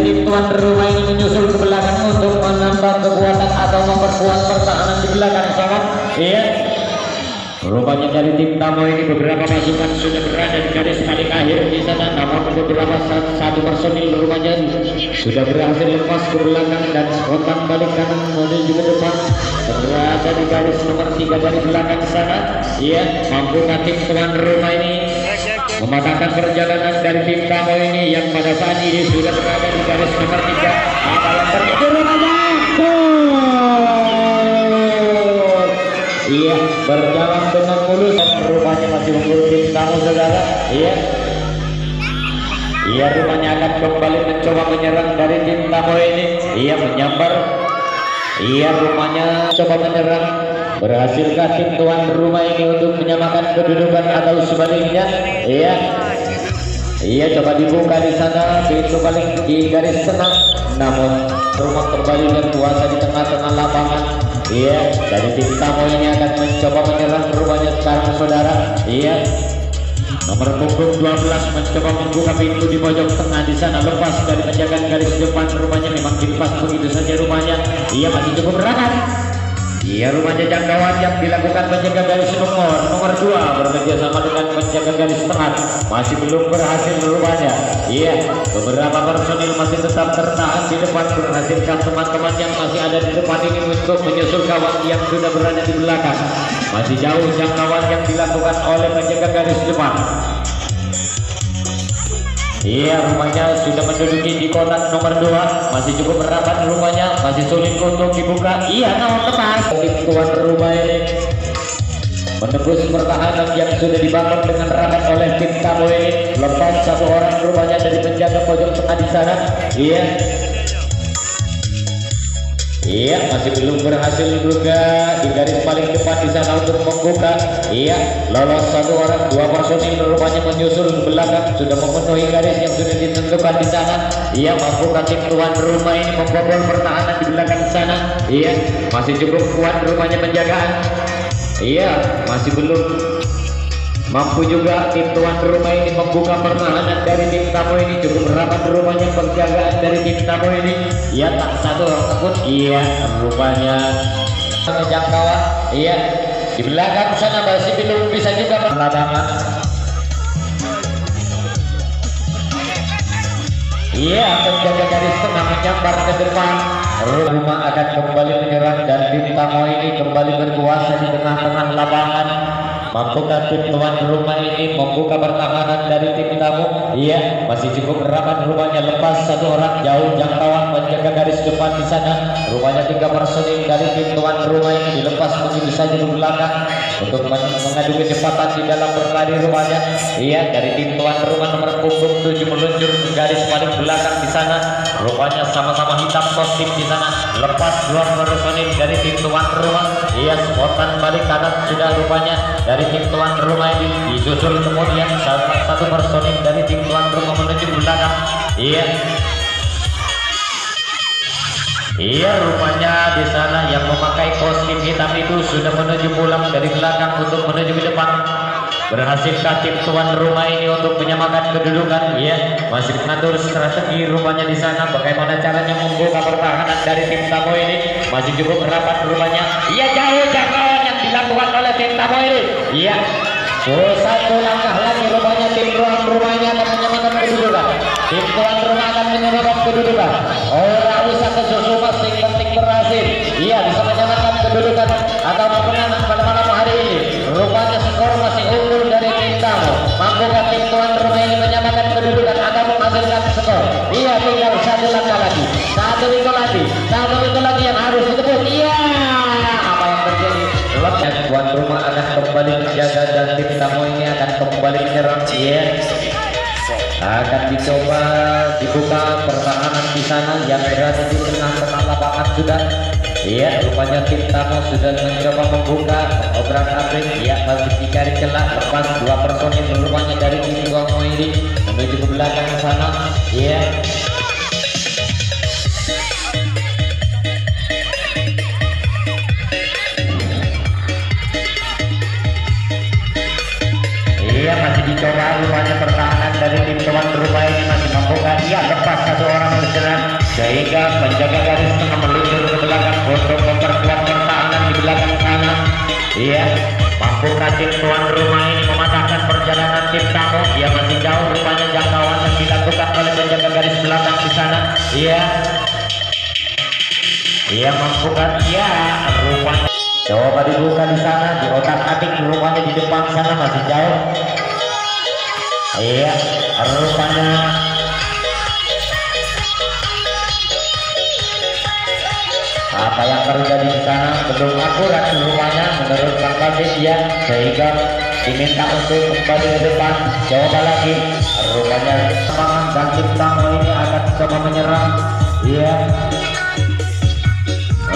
tim tuan rumah ini menyusul ke belakang untuk menambah kekuatan atau memperkuat pertahanan di belakang sana. Iya. Rupanya dari tim tamu ini beberapa pasukan sudah berada di garis paling akhir di sana, namun beberapa satu personil rupanya sudah berhasil lepas ke belakang dan spontan balik kanan menuju ke depan, berada di garis nomor 3 dari belakang sana. Iya, mampukah tim tuan rumah ini mematahkan perjalanan dari tim tamu ini yang pada saat ini sudah berada di garis nomor 3? Apa yang terjadi rupanya? Iya, berjalan dengan mulus. Rupanya masih unggul tim tamu saudara. Iya. Iya, rupanya akan kembali mencoba menyerang dari tim tamu ini. Iya, menyambar. Iya, rupanya coba menyerang. Berhasilkah tim tuan rumah ini untuk menyamakan kedudukan atau sebaliknya? Iya. Iya, coba dibuka di sana, pintu paling di garis tengah. Namun rumah kembali berkuasa di tengah-tengah lapangan. Iya, dari tim tamu ini akan mencoba menyerang rupanya sekarang saudara. Iya, nomor punggung 12 mencoba membuka pintu di pojok tengah di sana, lepas dari penjagaan garis depan. Rupanya memang dilepas begitu saja rupanya. Iya, masih cukup rakan. Iya, rupanya jangkauan yang dilakukan penjaga garis nomor 2 bekerja sama dengan penjaga garis tengah masih belum berhasil rupanya. Iya, beberapa personil masih tetap tertahan di depan. Berhasilkan teman-teman yang masih ada di depan ini untuk menyusul kawan yang sudah berada di belakang. Masih jauh jangkauan yang dilakukan oleh penjaga garis depan. Iya, rupanya sudah menduduki di kotak nomor 2. Masih cukup rapat rupanya, masih sulit untuk dibuka. Iya, namun lepas. Tim tuan rumah ini menembus pertahanan yang sudah dibangun dengan rapat oleh tim tamu ini. Lepas satu orang rupanya dari penjaga pojok tengah di sana. Iya. Iya, masih belum berhasil juga di garis paling depan di sana untuk membuka. Iya, lolos satu orang, 2 personil rupanya menyusul ke belakang, sudah memenuhi garis yang sudah ditentukan di sana. Iya, mampukah tim tuan rumah ini membobol pertahanan di belakang sana? Iya, masih cukup kuat rupanya penjagaan. Iya, masih belum mampu juga tim tuan rumah ini membuka pertahanan dari tim tamu ini. Cukup rapat rupanya penjagaan dari tim tamu ini. Iya, tak satu orang pun. Iya, rupanya jangkauan. Iya, di belakang sana masih belum bisa juga lapangan. Iya, penjaga garis tengah menyambar ke depan. Rumah akan kembali menyerang dan tim tamu ini kembali berkuasa di tengah-tengah lapangan. Mampukah tim tuan rumah ini membuka pertahanan dari tim tamu? Iya, masih cukup rapat rupanya. Lepas satu orang, jauh jangkauan menjaga garis depan di sana. Rupanya 3 personil dari tim tuan rumah ini dilepas begitu saja ke belakang untuk mengadu kecepatan di dalam berlari rupanya. Iya, dari tim tuan rumah nomor punggung 7 meluncur ke garis paling belakang di sana. Rupanya sama-sama hitam kostim di sana. Lepas 2 personil dari tim tuan rumah. Iya, spontan balik kanan sudah rupanya dari tim tuan rumah ini. Disusul kemudian satu personil dari tim tuan rumah menuju belakang. Iya. Iya, rupanya di sana yang memakai kostum hitam itu sudah menuju pulang dari belakang untuk menuju ke depan. Berhasilkah tim tuan rumah ini untuk menyamakan kedudukan? Iya, masih mengatur strategi rupanya di sana. Bagaimana caranya membuka pertahanan dari tim tamu ini? Masih cukup rapat rupanya. Iya, jauh jangkauan yang dilakukan oleh tim tamu ini. Iya, satu langkah lagi rupanya tim tuan rumahnya akan menyamakan kedudukan. Tim tuan rumah akan menyamakan kedudukan. Orang usah kesusu, masing penting berhasil. Iya, bisa menyamakan kedudukan atau kemenangan pada malam hari ini. Rupanya skor masih unggul dari tim tamu. Mampukah tim tuan rumah ini menyamakan kedudukan atau menghasilkan skor? Iya, tinggal satu langkah lagi, satu itu lagi yang harus ditebus. Iya, apa yang terjadi? Lepas tuan rumah akan kembali menjaga dan tim tamu ini akan kembali menyerang. Iya, akan dicoba dibuka pertahanan di sana yang berada di tengah-tengah lapangan sudah. Iya, rupanya tim tamu sudah mencoba membuka obrak-abrik. Iya, masih dicari celah. Lepas 2 personil rupanya dari tim tamu ini menuju ke belakang sana. Iya. Iya, masih dicoba rupanya pertahanan dari tim tuan rumah ini masih membuka. Iya, lepas satu orang bergerak sehingga penjaga garis tengah meluncur ke belakang untuk memperkuat pertahanan di belakang sana. Iya, mampukah tim tuan rumah ini mematahkan perjalanan tim tamu? Dia masih jauh rupanya jangkauan yang dilakukan oleh penjaga garis belakang di sana. Iya, ia mampukah? Iya, rupanya coba dibuka di sana, di otak atik rupanya di depan sana masih jauh. Iya, rupanya apa yang terjadi di sana belum akurat rupanya menurut Kang Basit ya, sehingga diminta untuk kembali ke depan. Coba lagi, rupanya semangat dan tim tamu ini akan coba menyerang. Iya,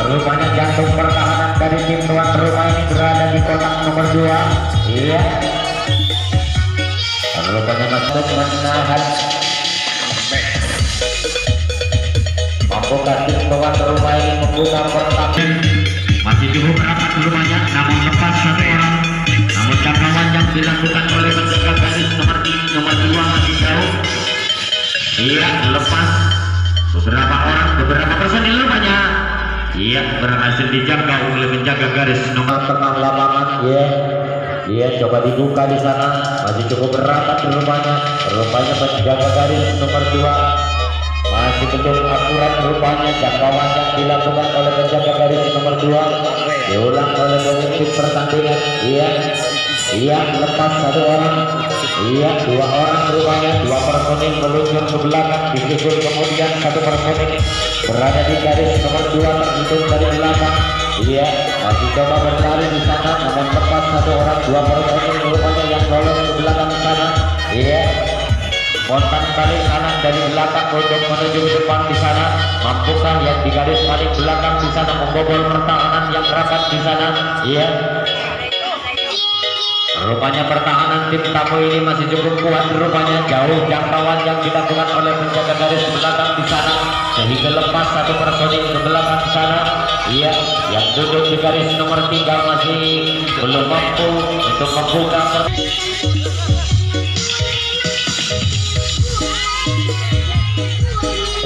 rupanya jantung pertahanan dari tim tuan rumah ini berada di kotak nomor 2. Iya, rupanya masuk menahan. Mampukah tim tuan rumah ini membuka pertahanan? Masih cukup rapat rumahnya, namun lepas satu orang. Namun jangkauan yang dilakukan oleh penjaga garis nomor 2 masih jauh. Iya, lepas beberapa personil rumahnya. Iya, berhasil dijangkau oleh penjaga garis nomor tengah lapangan. Iya, coba dibuka di sana, masih cukup rapat rumahnya. Rupanya penjaga garis nomor 2 masih belum akurat rupanya jangkauan yang dilakukan oleh penjaga garis nomor 2 diulang oleh pemimpin pertandingan. Iya, lepas satu orang. Iya, 2 orang rupanya, 2 personil meluncur ke belakang, disusul kemudian 1 personil berada di garis nomor 2 terhitung dari belakang. Iya, masih coba berlari di sana, namun lepas 1 orang, 2 personil rupanya yang lolos ke belakang sana. Iya, spontan balik kanan dari belakang untuk menuju ke depan di sana. Mampukah yang di garis paling belakang di sana membobol pertahanan yang rapat di sana? Iya, rupanya pertahanan tim tamu ini masih cukup kuat rupanya, jauh jangkauan yang dilakukan oleh penjaga garis belakang di sana, sehingga lepas 1 personil ke belakang sana. Iya, yang duduk di garis nomor 3 masih belum mampu untuk membuka.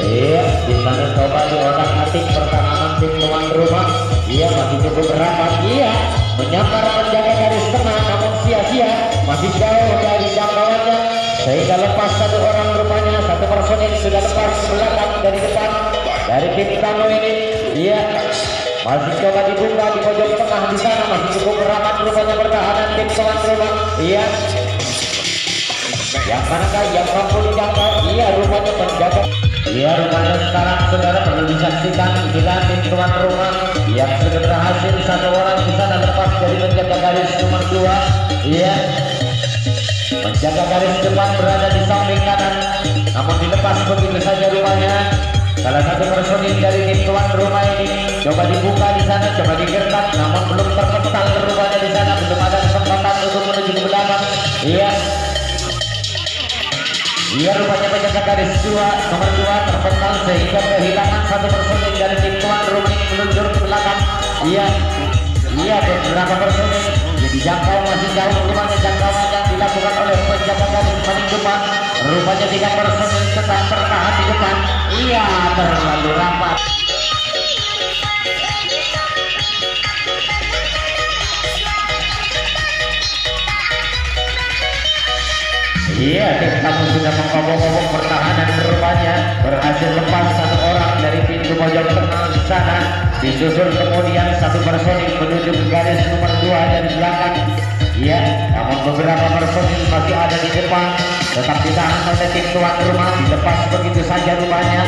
Iya, di sana coba di otak atik pertahanan tim tuan rumah. Iya, masih cukup rapat. Iya, menyambar penjaga garis tengah, namun sia-sia, masih jauh dari jangkauannya, sehingga lepas 1 orang rupanya. 1 personil sudah lepas ke belakang dari depan dari tim tamu ini. Iya, masih coba dibuka di pojok tengah di sana, masih cukup rapat rupanya pertahanan tim tuan rumah. Iya, yang manakah yang mampu dijangkau? Iya, rupanya penjaga. Iya, rupanya sekarang saudara perlu disaksikan inilah tim tuan rumah yang sudah berhasil 1 orang di sana lepas dari penjaga garis nomor 2. Iya, penjaga garis depan berada di samping kanan, namun dilepas begitu saja rupanya. Salah 1 personil dari tim tuan rumah ini coba dibuka di sana, coba digertak, namun belum terpental rupanya di sana, belum ada kesempatan untuk menuju ke belakang. Iya, rupanya penjaga garis nomor 2 terpental sehingga kehilangan 1 personil dari tim tuan rumah ini meluncur ke belakang. Iya, beberapa personil jadi jangkau masih jauh rupanya jangkauan yang dilakukan oleh penjaga garis paling depan. Rupanya 3 personil tetap tertahan di depan. Iya, terlalu rapat. Iya, tim tamu sudah mengobok-obok pertahanan rupanya, berhasil lepas 1 orang dari pintu pojok tengah di sana, disusul kemudian 1 personil menuju ke garis nomor 2 dari belakang. Iya, namun beberapa personil masih ada di depan, tetap ditahan oleh tim tuan rumah, dilepas begitu saja rupanya.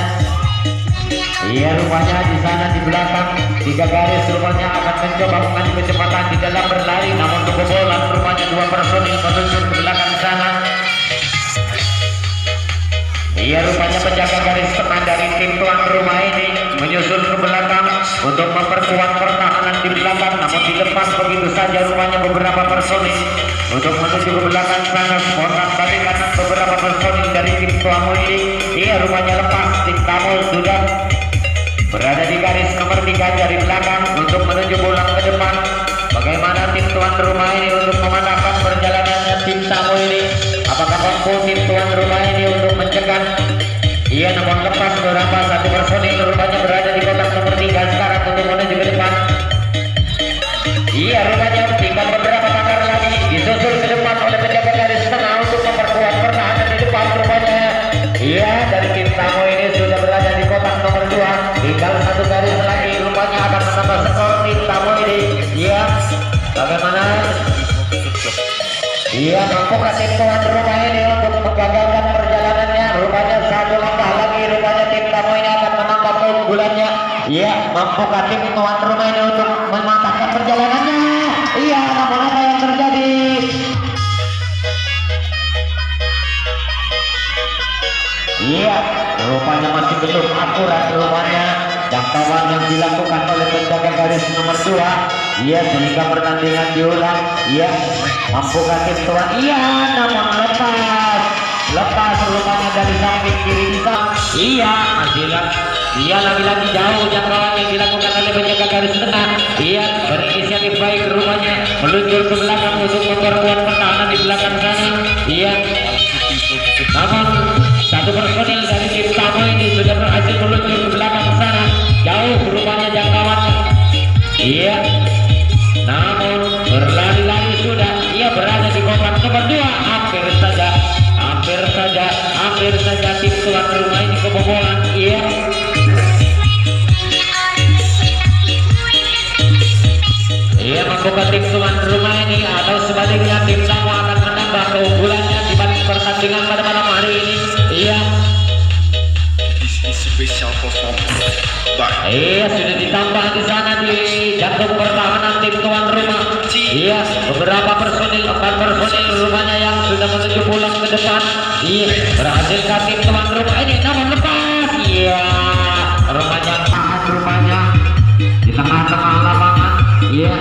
Iya, rupanya di sana di belakang 3 garis rupanya akan mencoba mengambil kecepatan di dalam berlari, namun kebobolan rupanya 2 personil menuju ke belakang sana. Iya, rupanya penjaga garis tengah dari tim tuan rumah ini menyusul ke belakang untuk memperkuat pertahanan di belakang, namun dilepas begitu saja rupanya beberapa personil untuk menuju ke belakang sana. Spontan balik kanan beberapa personil dari tim tamu ini. Iya, rupanya lepas, tim tamu sudah berada di garis nomor 3 dari belakang untuk menuju pulang ke depan. Bagaimana tim tuan rumah ini untuk memenangkan perjalanannya tim tamu ini? Apakah mampu tim tuan rumah ini untuk mencegah? Ia namun lepas beberapa 1 personil rupanya berada di kotak nomor 3 sekarang untuk menuju ke depan. Iya, rupanya tinggal beberapa takar lagi disusul ke depan oleh penjaga garis tengah untuk memperkuat pertahanan di depan rupanya. Iya, dari tim tamu ini sudah berada di kotak nomor 2, tinggal satu garis lagi rupanya akan menambah skor tim tamu ini. Iya, bagaimana? Iya, mampukah tim tuan rumah ini untuk menggagalkan perjalanannya? Rupanya satu langkah lagi rupanya tim tamu ini akan menambah keunggulannya. Iya, mampukah tim tuan rumah ini untuk mematahkan perjalanannya? Iya, namun apa yang terjadi? Iya, rupanya masih belum akurat rupanya jangkauan yang dilakukan oleh penjaga garis nomor 2. Iya, sehingga pertandingan diulang. Iya, mampukah tim tuan? Iya, namun lepas rupanya dari samping kiri bisa. Iya, masih iya lagi-lagi jauh jangkauan yang dilakukan oleh penjaga garis tengah. Iya, berinisiatif baik rupanya meluncur ke belakang untuk memperkuat pertahanan di belakang sana. Iya, namun satu personil dari tim tamu ini sudah berhasil meluncur ke belakang sana, jauh rupanya jangkauannya. Iya, namun berlari-lari sudah. Ia berada di kotak nomor 2. Hampir saja tim tuan rumah ini kebobolan. Iya, ia membuka tim tuan rumah ini, atau sebaliknya tim tamu akan menambah keunggulannya dibanding pertandingan pada malam hari ini. Iya, iya, sudah ditambah di sana di jantung pertahanan tim tuan rumah. Iya, beberapa personil, 4 personil rumahnya yang sudah menuju pulang ke depan. Iya, berhasil tim tuan rumah ini namun lepas. Iya, rumahnya tahan rupanya di tengah-tengah lapangan. Iya,